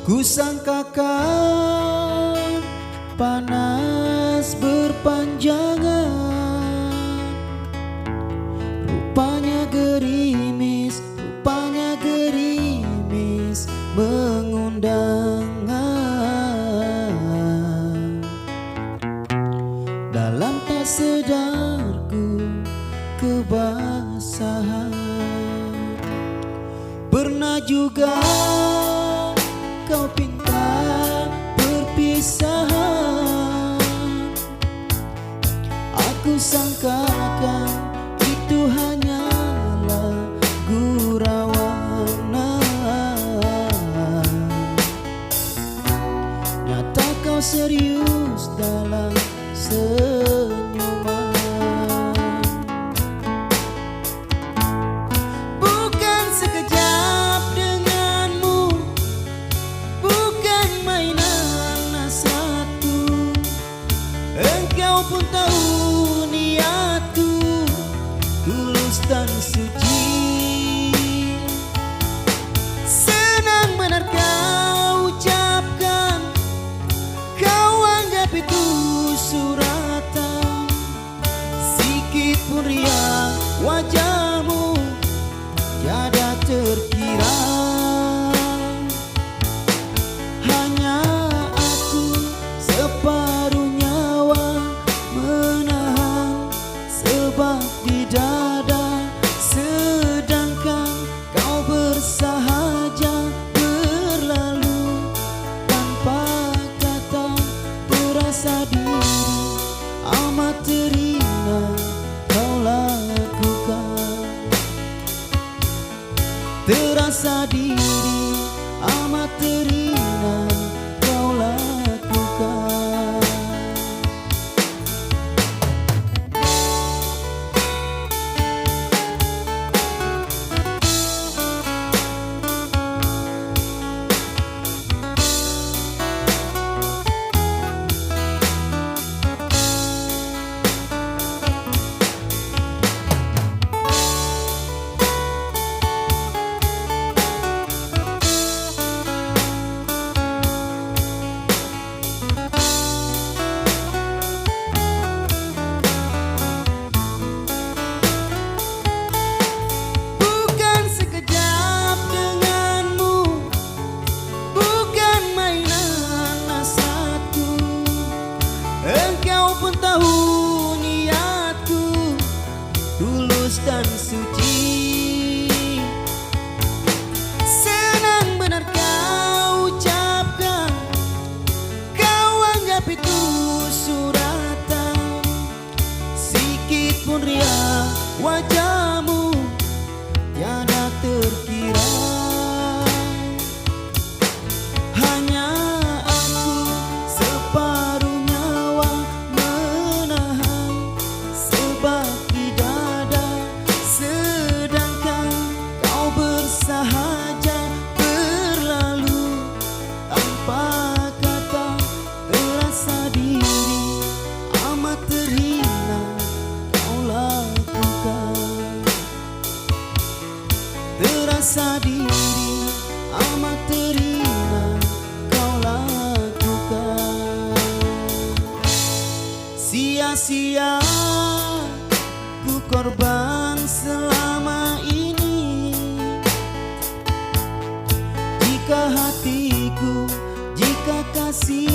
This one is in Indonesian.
Kusangkakan panas berpanjangan, rupanya gerimis mengundang. Dalam tak sadarku kebasahan, pernah juga kau pinta perpisahan. Aku sangkakan itu hanyalah gurauan. Nyata kau serius dalam senyuman. Bukan sekejap denganmu, bukan mainan hasratku. Engkau pun tahu niatku tulus dan suci. Senang benar kau ucapkan, kau anggap itu suratan. Sikit pun riang wajahmu tiada terkira. Hanya aku separuh nyawa menahan sebab di dada, sedangkan kau bersahaja berlalu tanpa kata. Terasa diri amat terhina kau lakukan. Terasa diri amat terhina kau lakukan. Engkau pun tahu niatku tulus dan suci. Senang benar kau ucapkan, kau anggap itu suratan. Sikit pun riang wajahmu tiada terkira. Hanya aku separuh nyawa menahan sebab di dada, sedangkan kau bersahaja berlalu tanpa kata. Terasa diri amat terhina kau lakukan. Terasa diri amat terhina kau lakukan. Sia-sia ku korban selama ini. Jika hatiku, jika kasih